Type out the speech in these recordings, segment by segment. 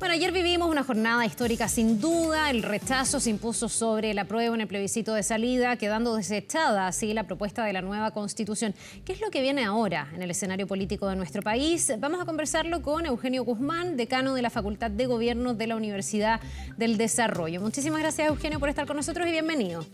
Bueno, ayer vivimos una jornada histórica sin duda. El rechazo se impuso sobre el apruebo en el plebiscito de salida, quedando desechada así la propuesta de la nueva Constitución. ¿Qué es lo que viene ahora en el escenario político de nuestro país? Vamos a conversarlo con Eugenio Guzmán, decano de la Facultad de Gobierno de la Universidad del Desarrollo. Muchísimas gracias, Eugenio, por estar con nosotros y bienvenido.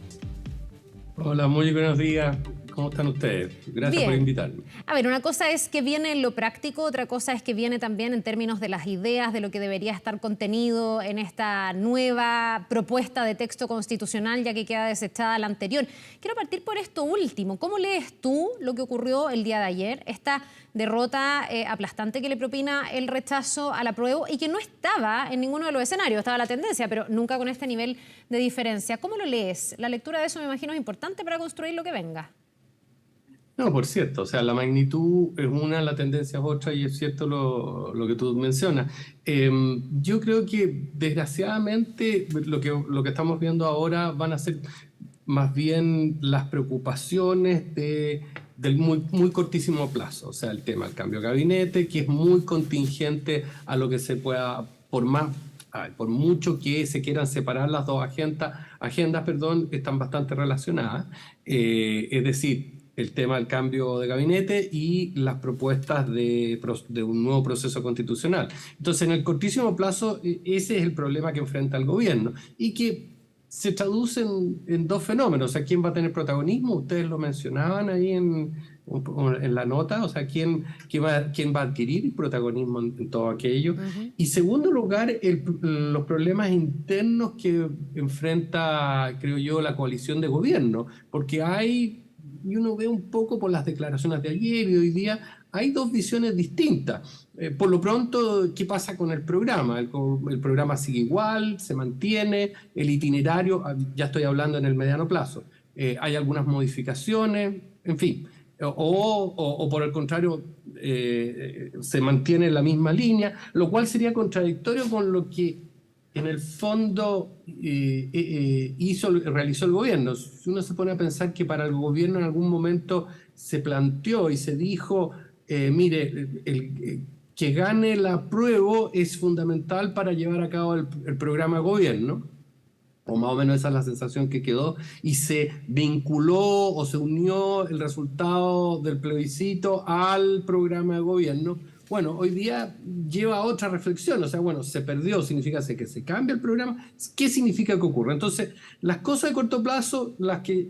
Hola, muy buenos días. ¿Cómo están ustedes? Gracias por invitarme. A ver, una cosa es que viene en lo práctico, otra cosa es que viene también en términos de las ideas, de lo que debería estar contenido en esta nueva propuesta de texto constitucional, ya que queda desechada la anterior. Quiero partir por esto último. ¿Cómo lees tú lo que ocurrió el día de ayer? Esta derrota aplastante que le propina el rechazo al apruebo y que no estaba en ninguno de los escenarios, estaba la tendencia, pero nunca con este nivel de diferencia. ¿Cómo lo lees? La lectura de eso me imagino es importante para construir lo que venga. No, por cierto, o sea, la magnitud es una, la tendencia es otra y es cierto lo que tú mencionas. Yo creo que desgraciadamente lo que estamos viendo ahora van a ser más bien las preocupaciones del muy cortísimo plazo, o sea, el tema del cambio de gabinete, que es muy contingente a lo que se pueda, por mucho que se quieran separar las dos agendas, están bastante relacionadas, es decir, el tema del cambio de gabinete y las propuestas de un nuevo proceso constitucional. Entonces, en el cortísimo plazo, ese es el problema que enfrenta el gobierno y que se traduce en dos fenómenos. O sea, ¿quién va a tener protagonismo? Ustedes lo mencionaban ahí en la nota, o sea, ¿quién va a adquirir protagonismo en todo aquello? Y segundo lugar, los problemas internos que enfrenta, creo yo, la coalición de gobierno, porque y uno ve un poco por las declaraciones de ayer y hoy día, hay dos visiones distintas. Por lo pronto, ¿qué pasa con el programa? El programa sigue igual, se mantiene, el itinerario, ya estoy hablando en el mediano plazo, hay algunas modificaciones, en fin, o por el contrario, se mantiene la misma línea, lo cual sería contradictorio con lo que en el fondo realizó el gobierno. Si uno se pone a pensar que para el gobierno en algún momento se planteó y se dijo, mire, que gane el apruebo es fundamental para llevar a cabo el programa de gobierno, o más o menos esa es la sensación que quedó, y se vinculó o se unió el resultado del plebiscito al programa de gobierno. Bueno, hoy día lleva a otra reflexión, o sea, bueno, se perdió, significa que se cambia el programa, ¿qué significa que ocurra? Entonces, las cosas de corto plazo, las que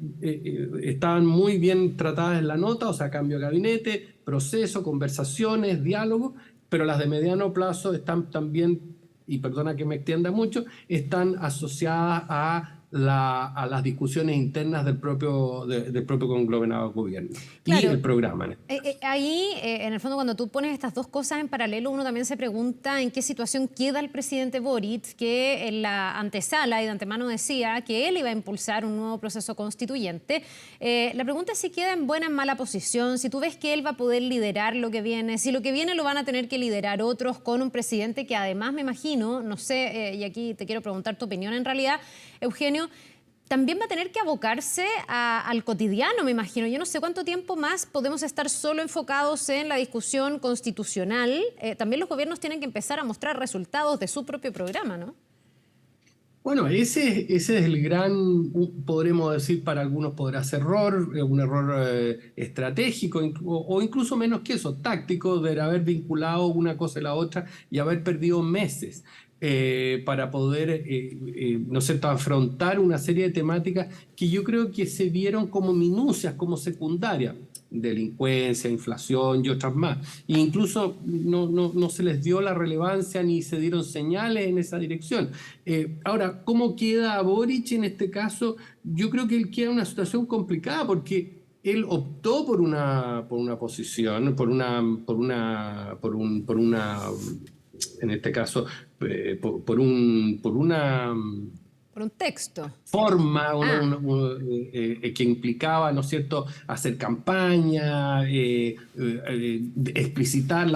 estaban muy bien tratadas en la nota, o sea, cambio de gabinete, proceso, conversaciones, diálogo, pero las de mediano plazo están también, y perdona que me extienda mucho, están asociadas a las discusiones internas del propio conglomerado de gobierno. Claro, y el programa. Ahí, en el fondo, cuando tú pones estas dos cosas en paralelo, uno también se pregunta en qué situación queda el presidente Boric, que en la antesala y de antemano decía que él iba a impulsar un nuevo proceso constituyente. La pregunta es si queda en buena o en mala posición, si tú ves que él va a poder liderar lo que viene, si lo que viene lo van a tener que liderar otros con un presidente que además me imagino, no sé, y aquí te quiero preguntar tu opinión en realidad, Eugenio, también va a tener que abocarse al cotidiano, me imagino. Yo no sé cuánto tiempo más podemos estar solo enfocados en la discusión constitucional. También los gobiernos tienen que empezar a mostrar resultados de su propio programa, ¿no? Bueno, ese es el gran, podremos decir, para algunos podrá ser un error estratégico o incluso menos que eso, táctico, de haber vinculado una cosa y la otra y haber perdido meses para poder, no sé, afrontar una serie de temáticas que yo creo que se vieron como minucias, como secundarias. Delincuencia, inflación y otras más. E incluso no se les dio la relevancia ni se dieron señales en esa dirección. Ahora, ¿cómo queda Boric en este caso? Yo creo que él queda en una situación complicada porque él optó por una posición, por una en este caso, por una texto. Forma que implicaba, ¿no es cierto?, hacer campaña, explicitar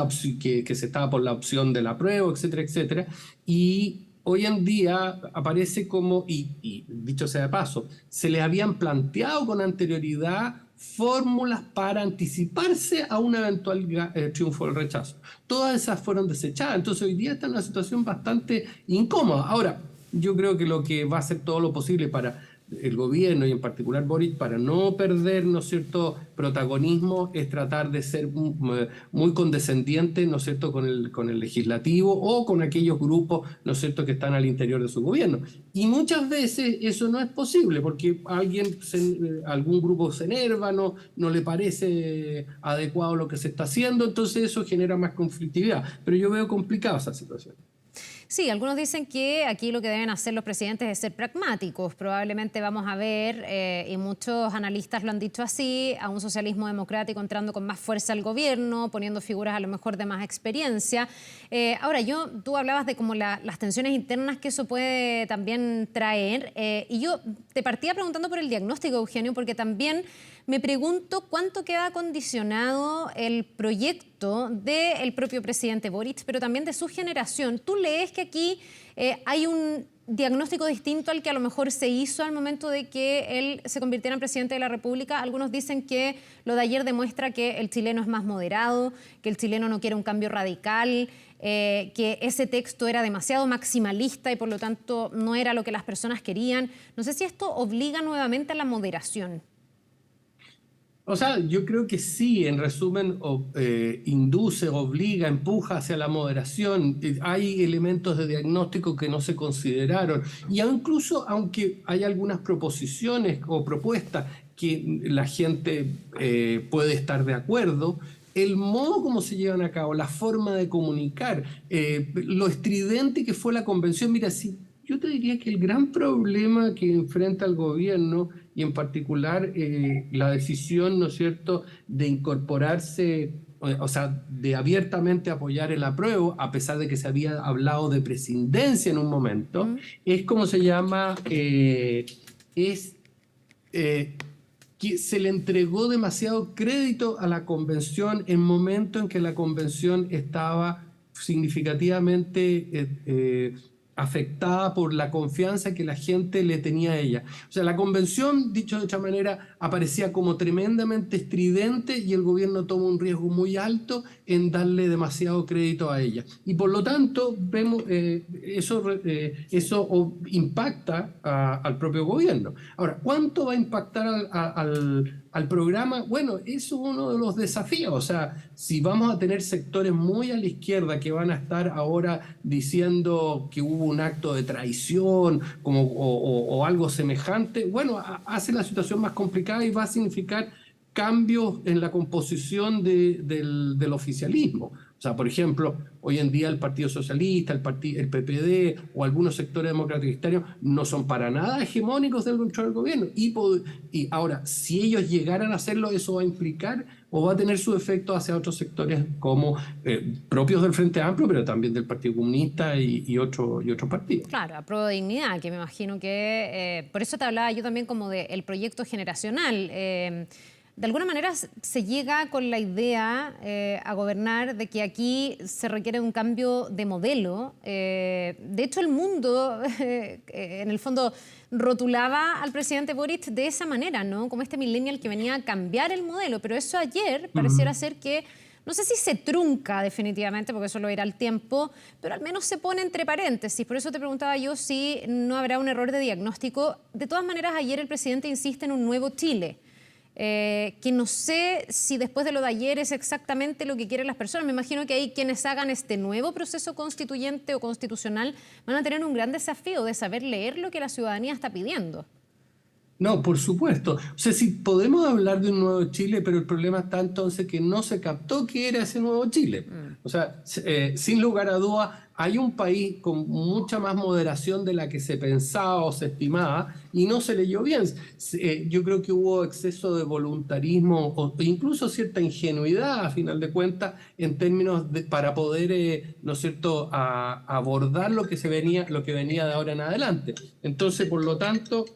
que se estaba por la opción del apruebo, etcétera, etcétera. Y hoy en día aparece como, y dicho sea de paso, se le habían planteado con anterioridad fórmulas para anticiparse a un eventual triunfo del rechazo. Todas esas fueron desechadas, entonces hoy día está en una situación bastante incómoda. Ahora, yo creo que lo que va a hacer todo lo posible para el gobierno y en particular Boric, para no perder, ¿no es cierto?, protagonismo, es tratar de ser muy condescendiente, ¿no es cierto?, con el legislativo o con aquellos grupos, ¿no es cierto?, que están al interior de su gobierno. Y muchas veces eso no es posible porque algún grupo se enerva, no le parece adecuado lo que se está haciendo, entonces eso genera más conflictividad. Pero yo veo complicada esa situación. Sí, algunos dicen que aquí lo que deben hacer los presidentes es ser pragmáticos. Probablemente vamos a ver, y muchos analistas lo han dicho así, a un socialismo democrático entrando con más fuerza al gobierno, poniendo figuras a lo mejor de más experiencia. Ahora, tú hablabas de como las tensiones internas que eso puede también traer, y yo te partía preguntando por el diagnóstico, Eugenio, porque también me pregunto cuánto queda condicionado el proyecto del propio presidente Boric, pero también de su generación. ¿Tú lees que aquí hay un diagnóstico distinto al que a lo mejor se hizo al momento de que él se convirtiera en presidente de la República? Algunos dicen que lo de ayer demuestra que el chileno es más moderado, que el chileno no quiere un cambio radical, que ese texto era demasiado maximalista y por lo tanto no era lo que las personas querían. No sé si esto obliga nuevamente a la moderación. O sea, yo creo que sí, en resumen, induce, obliga, empuja hacia la moderación. Hay elementos de diagnóstico que no se consideraron. Y incluso, aunque hay algunas proposiciones o propuestas que la gente puede estar de acuerdo, el modo como se llevan a cabo, la forma de comunicar, lo estridente que fue la convención. Mira, sí, yo te diría que el gran problema que enfrenta el gobierno y en particular la decisión, ¿no es cierto?, de incorporarse, o sea, de abiertamente apoyar el apruebo, a pesar de que se había hablado de presidencia en un momento, es como se llama, que se le entregó demasiado crédito a la convención en momento en que la convención estaba significativamente afectada por la confianza que la gente le tenía a ella. O sea, la convención, dicho de otra manera, aparecía como tremendamente estridente y el gobierno toma un riesgo muy alto en darle demasiado crédito a ella. Y por lo tanto, vemos eso impacta al propio gobierno. Ahora, ¿cuánto va a impactar al programa? Bueno, eso es uno de los desafíos. O sea, si vamos a tener sectores muy a la izquierda que van a estar ahora diciendo que hubo un acto de traición o algo semejante, bueno, hace la situación más complicada y va a significar cambios en la composición del oficialismo. O sea, por ejemplo, hoy en día el Partido Socialista, el PPD o algunos sectores democráticos no son para nada hegemónicos dentro del gobierno. Y ahora, si ellos llegaran a hacerlo, eso va a implicar o va a tener su efecto hacia otros sectores como propios del Frente Amplio, pero también del Partido Comunista y otros partidos. Claro, a prueba de dignidad, que me imagino que... por eso te hablaba yo también como del proyecto generacional. De alguna manera se llega con la idea a gobernar de que aquí se requiere un cambio de modelo. De hecho, el mundo, en el fondo, rotulaba al presidente Boric de esa manera, ¿no? Como este millennial que venía a cambiar el modelo. Pero eso ayer pareciera ser que, no sé si se trunca definitivamente, porque eso lo irá el tiempo, pero al menos se pone entre paréntesis. Por eso te preguntaba yo si no habrá un error de diagnóstico. De todas maneras, ayer el presidente insiste en un nuevo Chile. Que no sé si después de lo de ayer es exactamente lo que quieren las personas. Me imagino que ahí quienes hagan este nuevo proceso constituyente o constitucional van a tener un gran desafío de saber leer lo que la ciudadanía está pidiendo. No, por supuesto. O sea, sí podemos hablar de un nuevo Chile, pero el problema está entonces que no se captó que era ese nuevo Chile. O sea, sin lugar a dudas, hay un país con mucha más moderación de la que se pensaba o se estimaba y no se leyó bien. Yo creo que hubo exceso de voluntarismo o incluso cierta ingenuidad, a final de cuentas, en términos para poder, ¿no es cierto?, abordar lo que venía de ahora en adelante. Entonces, por lo tanto,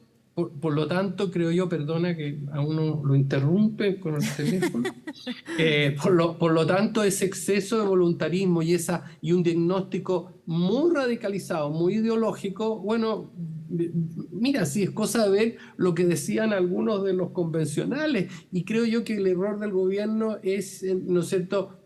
creo yo, perdona que a uno lo interrumpe con el teléfono, por lo tanto, ese exceso de voluntarismo y un diagnóstico muy radicalizado, muy ideológico, bueno, mira, sí, es cosa de ver lo que decían algunos de los convencionales, y creo yo que el error del gobierno es, ¿no es cierto?,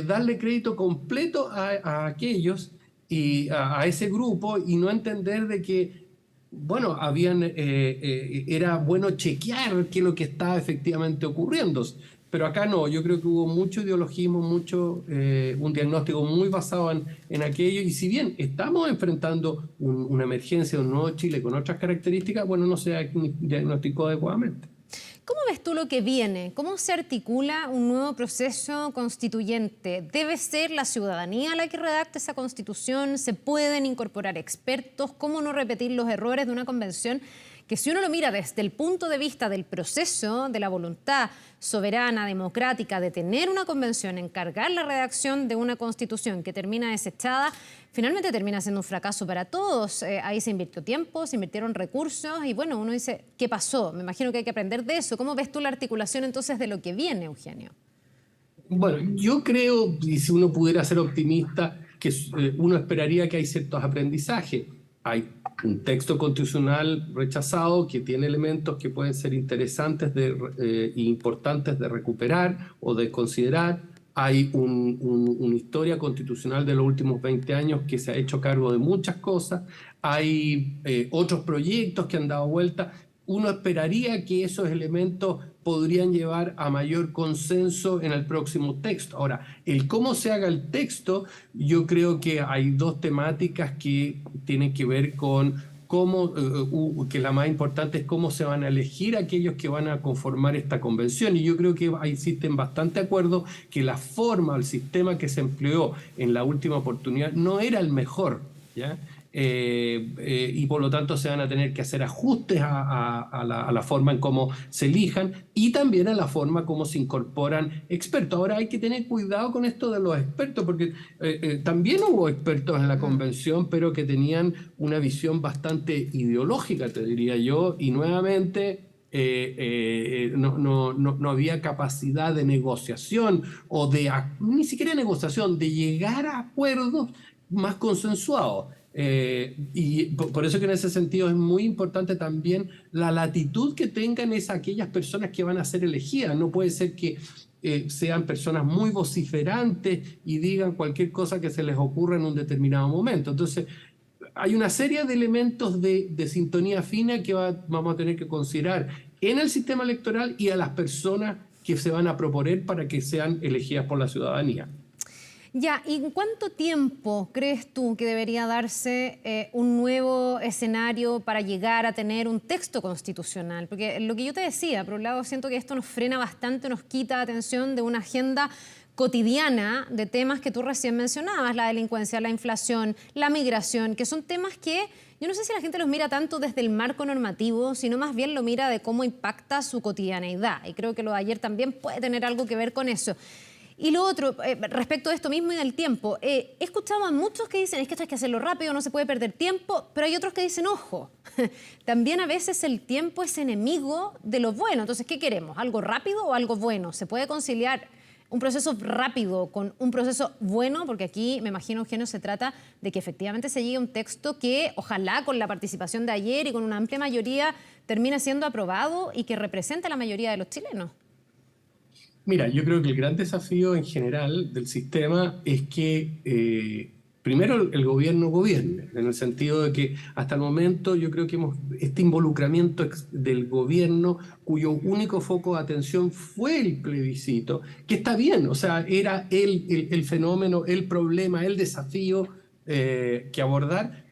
darle crédito completo a aquellos y a ese grupo y no entender de que, bueno, era bueno chequear qué es lo que estaba efectivamente ocurriendo. Pero acá no, yo creo que hubo mucho ideologismo, un diagnóstico muy basado en aquello, y si bien estamos enfrentando una emergencia, un nuevo Chile con otras características, bueno, no se diagnosticó adecuadamente. ¿Cómo ves tú lo que viene? ¿Cómo se articula un nuevo proceso constituyente? ¿Debe ser la ciudadanía la que redacte esa constitución? ¿Se pueden incorporar expertos? ¿Cómo no repetir los errores de una convención que, si uno lo mira desde el punto de vista del proceso, de la voluntad soberana, democrática, de tener una convención, encargar la redacción de una constitución que termina desechada, finalmente termina siendo un fracaso para todos? Ahí se invirtió tiempo, se invirtieron recursos y bueno, uno dice, ¿qué pasó? Me imagino que hay que aprender de eso. ¿Cómo ves tú la articulación entonces de lo que viene, Eugenio? Bueno, yo creo, y si uno pudiera ser optimista, que uno esperaría que hay ciertos aprendizajes. Hay un texto constitucional rechazado que tiene elementos que pueden ser interesantes e importantes de recuperar o de considerar. Hay una historia constitucional de los últimos 20 años que se ha hecho cargo de muchas cosas. Hay otros proyectos que han dado vuelta. Uno esperaría que esos elementos podrían llevar a mayor consenso en el próximo texto. Ahora, el cómo se haga el texto, yo creo que hay dos temáticas que tienen que ver con cómo, que la más importante es cómo se van a elegir aquellos que van a conformar esta convención. Y yo creo que ahí existen bastante acuerdos que la forma, el sistema que se empleó en la última oportunidad no era el mejor, ¿ya? Y por lo tanto se van a tener que hacer ajustes a la forma en cómo se elijan y también a la forma como se incorporan expertos. Ahora hay que tener cuidado con esto de los expertos, porque también hubo expertos en la convención, pero que tenían una visión bastante ideológica, te diría yo, y nuevamente no había capacidad de negociación o ni siquiera negociación, de llegar a acuerdos más consensuados. Y por eso que en ese sentido es muy importante también la latitud que tengan aquellas personas que van a ser elegidas. No puede ser que sean personas muy vociferantes y digan cualquier cosa que se les ocurra en un determinado momento. Entonces, hay una serie de elementos de sintonía fina que vamos a tener que considerar en el sistema electoral y a las personas que se van a proponer para que sean elegidas por la ciudadanía. Ya, ¿y en cuánto tiempo crees tú que debería darse un nuevo escenario para llegar a tener un texto constitucional? Porque lo que yo te decía, por un lado siento que esto nos frena bastante, nos quita atención de una agenda cotidiana de temas que tú recién mencionabas, la delincuencia, la inflación, la migración, que son temas que yo no sé si la gente los mira tanto desde el marco normativo, sino más bien lo mira de cómo impacta su cotidianeidad. Y creo que lo de ayer también puede tener algo que ver con eso. Y lo otro, respecto de esto mismo y del tiempo, he escuchado a muchos que dicen es que esto hay que hacerlo rápido, no se puede perder tiempo, pero hay otros que dicen, ojo, también a veces el tiempo es enemigo de lo bueno. Entonces, ¿qué queremos? ¿Algo rápido o algo bueno? ¿Se puede conciliar un proceso rápido con un proceso bueno? Porque aquí, me imagino, Eugenio, se trata de que efectivamente se llegue a un texto que, ojalá con la participación de ayer y con una amplia mayoría, termine siendo aprobado y que represente a la mayoría de los chilenos. Mira, yo creo que el gran desafío en general del sistema es que primero el gobierno gobierne, en el sentido de que hasta el momento yo creo que este involucramiento del gobierno cuyo único foco de atención fue el plebiscito, que está bien, o sea, era el fenómeno, el problema, el desafío que abordar,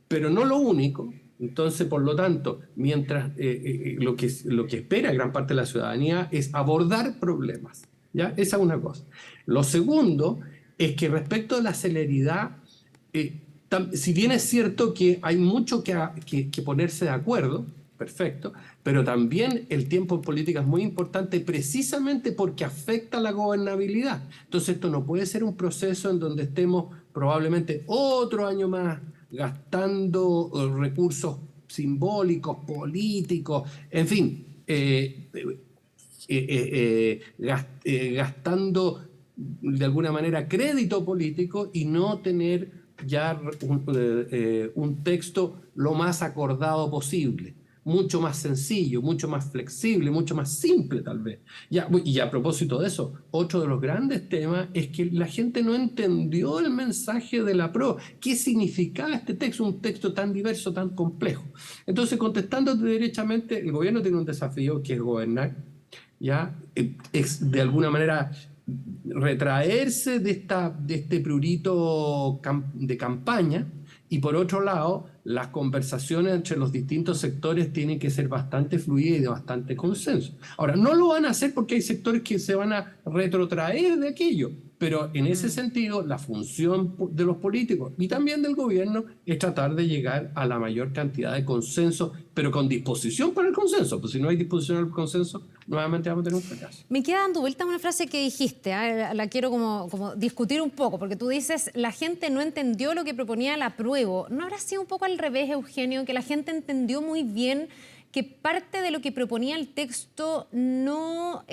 pero no lo único. Entonces, por lo tanto, mientras lo que espera gran parte de la ciudadanía es abordar problemas, ¿ya? Esa es una cosa. Lo segundo es que respecto a la celeridad, si bien es cierto que hay mucho que ponerse de acuerdo, perfecto, pero también el tiempo en política es muy importante precisamente porque afecta la gobernabilidad. Entonces, esto no puede ser un proceso en donde estemos probablemente otro año más gastando recursos simbólicos, políticos, en fin, gastando de alguna manera crédito político y no tener ya un texto lo más acordado posible, mucho más sencillo, mucho más flexible, mucho más simple tal vez. Y a propósito de eso, otro de los grandes temas es que la gente no entendió el mensaje de la PRO. ¿Qué significaba este texto? Un texto tan diverso, tan complejo. Entonces, contestándote derechamente, el gobierno tiene un desafío que es gobernar, ¿ya? Es de alguna manera retraerse de este prurito de campaña, y por otro lado, las conversaciones entre los distintos sectores tienen que ser bastante fluidas y de bastante consenso. Ahora, no lo van a hacer porque hay sectores que se van a retrotraer de aquello, pero en ese sentido, la función de los políticos y también del gobierno es tratar de llegar a la mayor cantidad de consenso, pero con disposición para el consenso, pues si no hay disposición al consenso, nuevamente vamos a tener un fracaso. Me queda dando vuelta una frase que dijiste, la quiero como discutir un poco, porque tú dices, la gente no entendió lo que proponía el apruebo. ¿No habrá sido un poco al revés, Eugenio, que la gente entendió muy bien que parte de lo que proponía el texto no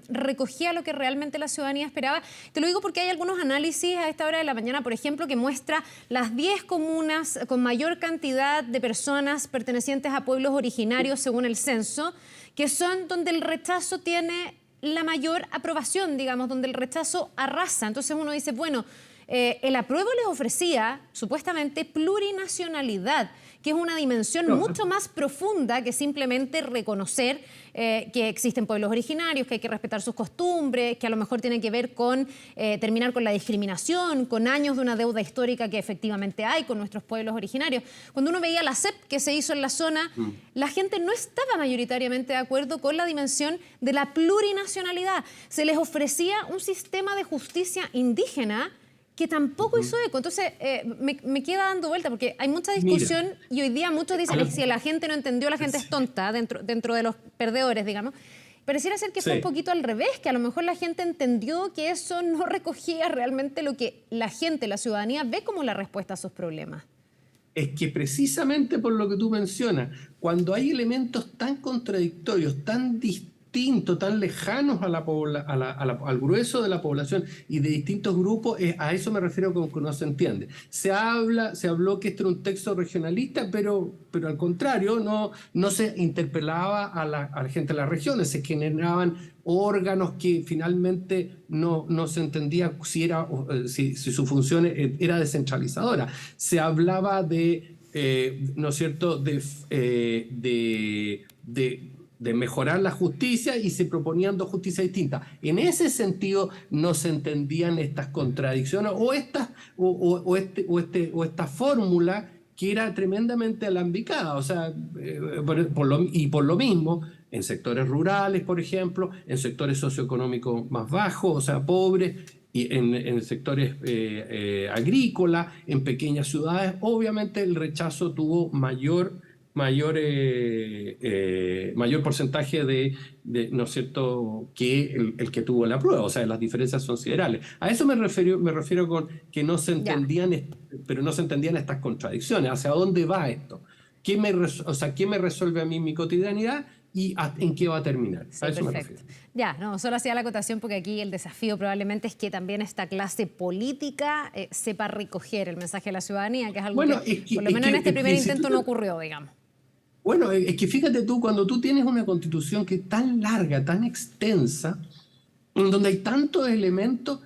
recogía lo que realmente la ciudadanía esperaba? Te lo digo porque hay algunos análisis a esta hora de la mañana, por ejemplo, que muestra las 10 comunas con mayor cantidad de personas pertenecientes a pueblos originarios según el censo, que son donde el rechazo tiene la mayor aprobación, digamos, donde el rechazo arrasa. Entonces uno dice, bueno, el apruebo les ofrecía supuestamente plurinacionalidad, que es una dimensión mucho más profunda que simplemente reconocer que existen pueblos originarios, que hay que respetar sus costumbres, que a lo mejor tiene que ver con terminar con la discriminación, con años de una deuda histórica que efectivamente hay con nuestros pueblos originarios. Cuando uno veía la CEP que se hizo en la zona, la gente no estaba mayoritariamente de acuerdo con la dimensión de la plurinacionalidad. Se les ofrecía un sistema de justicia indígena que tampoco hizo eco. Entonces, me queda dando vuelta, porque hay mucha discusión. Mira, y hoy día muchos dicen que si la gente no entendió, la gente es tonta, dentro de los perdedores, digamos. Pareciera ser que fue un poquito al revés, que a lo mejor la gente entendió que eso no recogía realmente lo que la gente, la ciudadanía, ve como la respuesta a sus problemas. Es que precisamente por lo que tú mencionas, cuando hay elementos tan contradictorios, tan distintos, tan lejanos al grueso de la población y de distintos grupos, a eso me refiero con que no se entiende. Se habló que este era un texto regionalista, pero al contrario, no se interpelaba a la gente de las regiones, se generaban órganos que finalmente no se entendía si su función era descentralizadora. Se hablaba ¿no es cierto?, de mejorar la justicia, y se proponían dos justicias distintas. En ese sentido no se entendían estas contradicciones o esta fórmula que era tremendamente alambicada. O sea, por lo mismo, en sectores rurales, por ejemplo, en sectores socioeconómicos más bajos, o sea, pobres, y en sectores agrícolas, en pequeñas ciudades, obviamente el rechazo tuvo mayor porcentaje ¿no es cierto?, que el que tuvo la prueba. O sea, las diferencias son siderales. A eso me refiero con que no se entendían, pero no se entendían estas contradicciones. ¿Hacia dónde va esto? ¿Qué me resuelve a mí mi cotidianidad? ¿Y en qué va a terminar? Sí, a eso me refiero. Ya, no, solo hacía la acotación porque aquí el desafío probablemente es que también esta clase política sepa recoger el mensaje de la ciudadanía, que es algo que por lo menos en este primer intento no ocurrió, digamos. Bueno, es que fíjate tú, cuando tú tienes una constitución que es tan larga, tan extensa, en donde hay tantos elementos,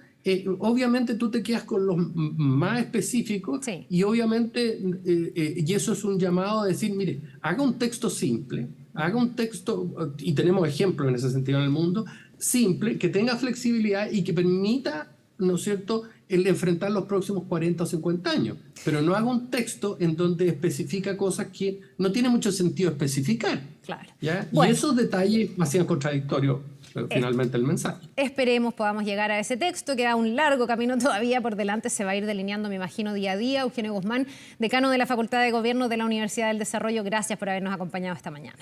obviamente tú te quedas con los más específicos, y obviamente, y eso es un llamado a decir, mire, haga un texto simple, haga un texto, y tenemos ejemplos en ese sentido en el mundo, simple, que tenga flexibilidad y que permita, ¿no es cierto?, el enfrentar los próximos 40 o 50 años. Pero no haga un texto en donde especifica cosas que no tiene mucho sentido especificar. Claro. ¿Ya? Bueno, y esos detalles hacían contradictorio finalmente el mensaje. Esperemos podamos llegar a ese texto. Queda un largo camino todavía por delante. Se va a ir delineando, me imagino, día a día. Eugenio Guzmán, decano de la Facultad de Gobierno de la Universidad del Desarrollo, gracias por habernos acompañado esta mañana.